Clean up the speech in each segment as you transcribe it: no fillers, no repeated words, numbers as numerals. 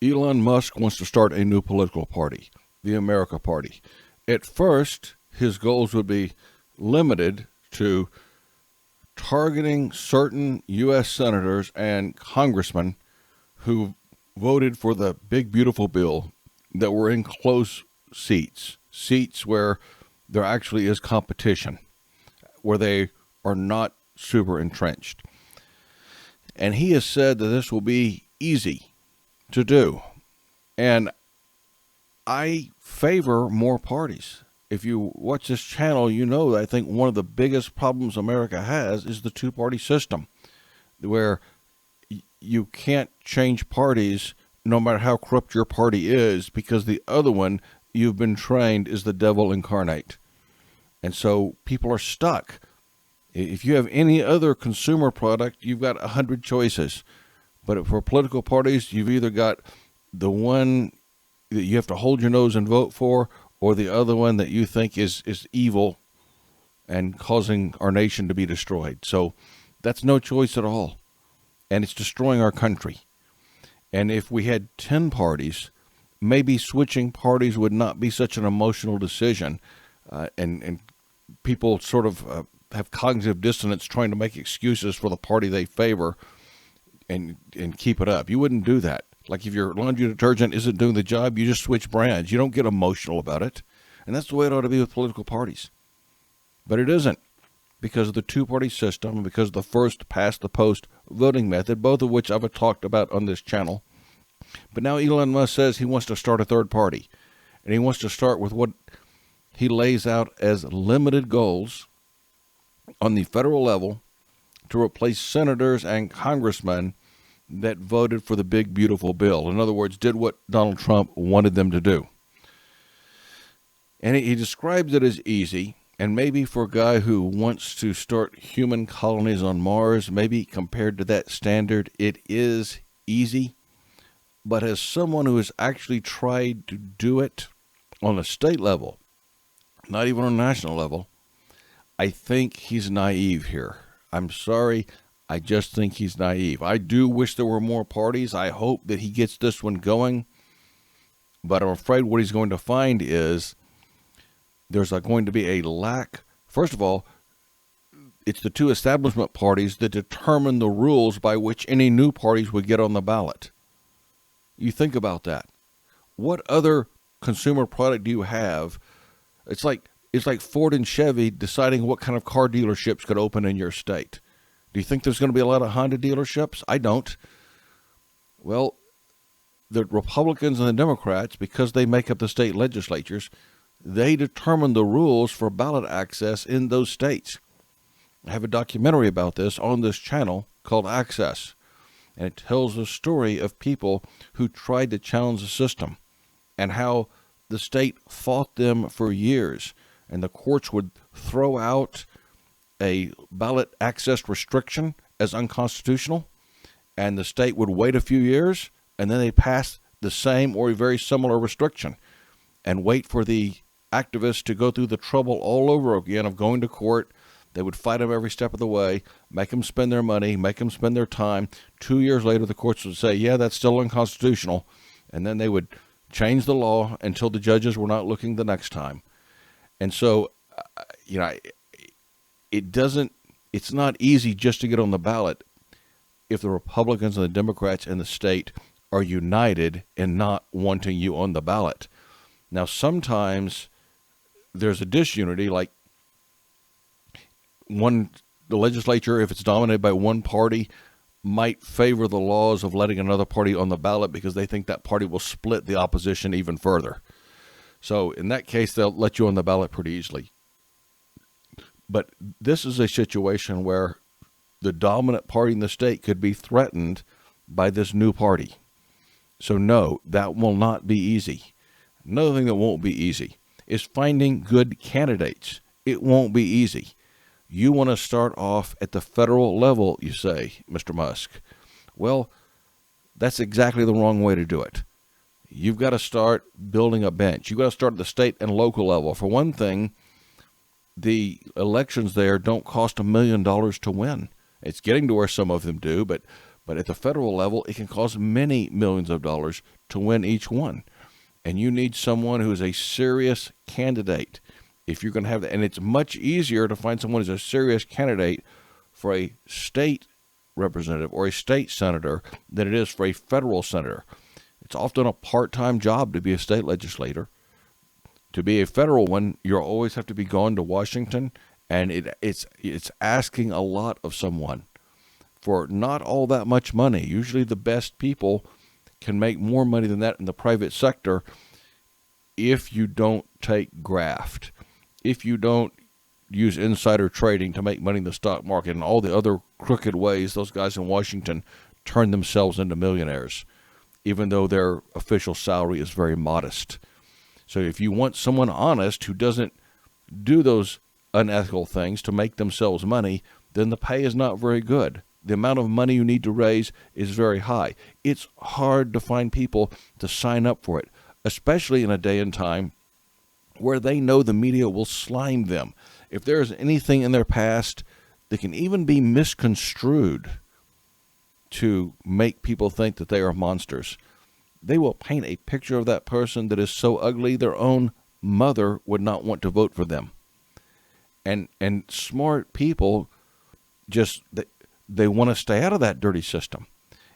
Elon Musk wants to start a new political party, the America Party. At first, his goals would be limited to targeting certain U.S. senators and congressmen who voted for the big, beautiful bill that were in close seats where there actually is competition, where they are not super entrenched. And he has said that this will be easy to do. And I favor more parties. If you watch this channel, you know that I think one of the biggest problems America has is the two-party system, where you can't change parties no matter how corrupt your party is, because the other one you've been trained is the devil incarnate. And so people are stuck. If you have any other consumer product, you've got 100 choices. But for political parties, you've either got the one that you have to hold your nose and vote for, or the other one that you think is evil and causing our nation to be destroyed. So that's no choice at all. And it's destroying our country. And if we had 10 parties, maybe switching parties would not be such an emotional decision. And people sort of have cognitive dissonance trying to make excuses for the party they favor and keep it up. You wouldn't do that. Like if your laundry detergent isn't doing the job, you just switch brands. You don't get emotional about it. And that's the way it ought to be with political parties. But it isn't, because of the two-party system and because of the first past the post voting method, both of which I've talked about on this channel. But now Elon Musk says he wants to start a third party. And he wants to start with what he lays out as limited goals on the federal level to replace senators and congressmen that voted for the big, beautiful bill. In other words, did what Donald Trump wanted them to do. And he describes it as easy, and maybe for a guy who wants to start human colonies on Mars, maybe compared to that standard, it is easy. But as someone who has actually tried to do it on a state level, not even on a national level, I think he's naive here. I'm sorry. I just think he's naive. I do wish there were more parties. I hope that he gets this one going. But I'm afraid what he's going to find is there's going to be a lack. First of all, it's the two establishment parties that determine the rules by which any new parties would get on the ballot. You think about that. What other consumer product do you have? It's like Ford and Chevy deciding what kind of car dealerships could open in your state. Do you think there's going to be a lot of Honda dealerships? I don't. Well, the Republicans and the Democrats, because they make up the state legislatures, they determine the rules for ballot access in those states. I have a documentary about this on this channel called Access, and it tells the story of people who tried to challenge the system and how the state fought them for years, and the courts would throw out a ballot access restriction as unconstitutional, and the state would wait a few years, and then they pass the same or a very similar restriction and wait for the activists to go through the trouble all over again of going to court. They would fight them every step of the way, make them spend their money, make them spend their time. 2 years later, the courts would say, yeah, that's still unconstitutional, and then they would change the law until the judges were not looking the next time. And so, it's not easy just to get on the ballot if the Republicans and the Democrats in the state are united in not wanting you on the ballot. Now, sometimes there's a disunity, like the legislature, if it's dominated by one party, might favor the laws of letting another party on the ballot because they think that party will split the opposition even further. So in that case, they'll let you on the ballot pretty easily. But this is a situation where the dominant party in the state could be threatened by this new party. So no, that will not be easy. Another thing that won't be easy is finding good candidates. It won't be easy. You want to start off at the federal level, you say, Mr. Musk. Well, that's exactly the wrong way to do it. You've got to start building a bench. You've got to start at the state and local level. For one thing, the elections there don't cost $1 million to win. It's getting to where some of them do, but But at the federal level, it can cost many millions of dollars to win each one. And you need someone who is a serious candidate. If you're going to have that, and it's much easier to find someone who's a serious candidate for a state representative or a state senator than it is for a federal senator. It's often a part-time job to be a state legislator. To be a federal one, you always have to be going to Washington, and it's asking a lot of someone for not all that much money. Usually the best people can make more money than that in the private sector if you don't take graft, if you don't use insider trading to make money in the stock market and all the other crooked ways those guys in Washington turn themselves into millionaires, even though their official salary is very modest. So if you want someone honest who doesn't do those unethical things to make themselves money, then the pay is not very good. The amount of money you need to raise is very high. It's hard to find people to sign up for it, especially in a day and time where they know the media will slime them. If there is anything in their past that can even be misconstrued to make people think that they are monsters, they will paint a picture of that person that is so ugly their own mother would not want to vote for them. And smart people just, they want to stay out of that dirty system.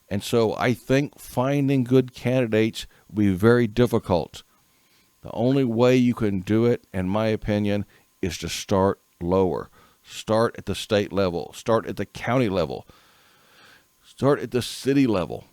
And so I think finding good candidates will be very difficult. The only way you can do it, in my opinion, is to start lower. Start at the state level. Start at the county level. Start at the city level.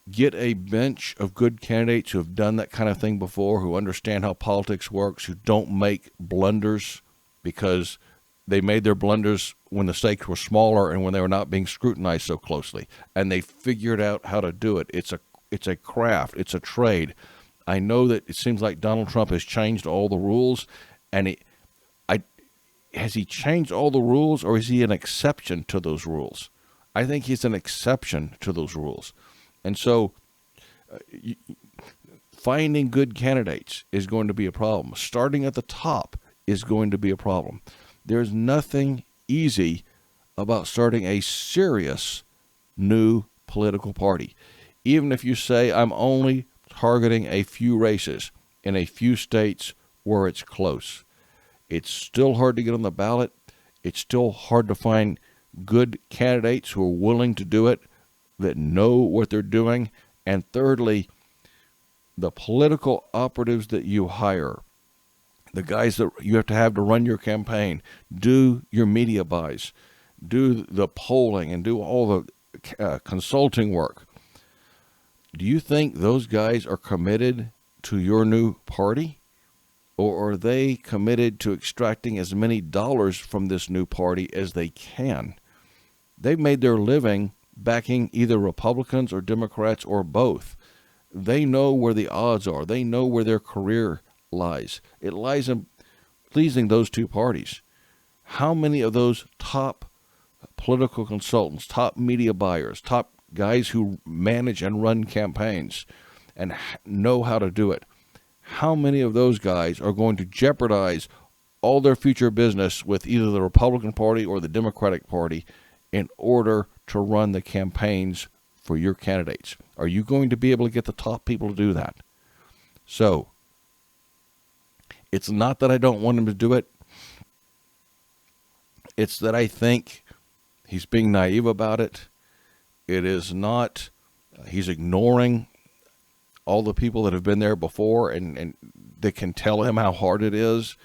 Get a bench of good candidates who have done that kind of thing before, who understand how politics works, who don't make blunders because they made their blunders when the stakes were smaller and when they were not being scrutinized so closely. And they figured out how to do it. It's a craft. It's a trade. I know that it seems like Donald Trump has changed all the rules, and has he changed all the rules, or is he an exception to those rules? I think he's an exception to those rules. And so finding good candidates is going to be a problem. Starting at the top is going to be a problem. There's nothing easy about starting a serious new political party. Even if you say, I'm only targeting a few races in a few states where it's close, it's still hard to get on the ballot. It's still hard to find good candidates who are willing to do it, that know what they're doing. And thirdly, the political operatives that you hire, the guys that you have to run your campaign, do your media buys, do the polling, and do all the consulting work. Do you think those guys are committed to your new party? Or are they committed to extracting as many dollars from this new party as they can? They've made their living backing either Republicans or Democrats or both. They know where the odds are. They know where their career lies. It lies in pleasing those two parties. How many of those top political consultants, top media buyers, top guys who manage and run campaigns and know how to do it, how many of those guys are going to jeopardize all their future business with either the Republican Party or the Democratic Party in order to run the campaigns for your candidates? Are you going to be able to get the top people to do that? So, it's not that I don't want him to do it. It's that I think he's being naive about it. It is not, he's ignoring all the people that have been there before and that can tell him how hard it is.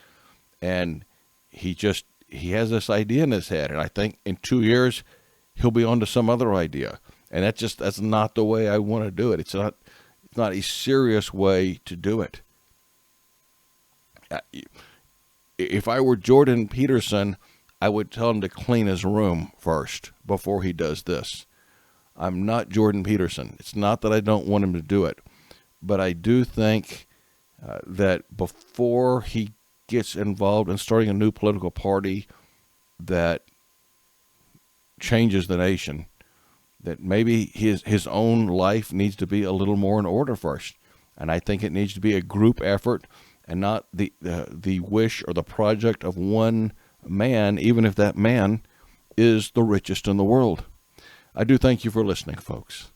And he has this idea in his head. And I think in 2 years, he'll be on to some other idea. And that's not the way I want to do it. It's not a serious way to do it. If I were Jordan Peterson, I would tell him to clean his room first before he does this. I'm not Jordan Peterson. It's not that I don't want him to do it, but I do think that before he gets involved in starting a new political party that changes the nation, that maybe his own life needs to be a little more in order first. And I think it needs to be a group effort and not the wish or the project of one man, even if that man is the richest in the world. I do thank you for listening, folks.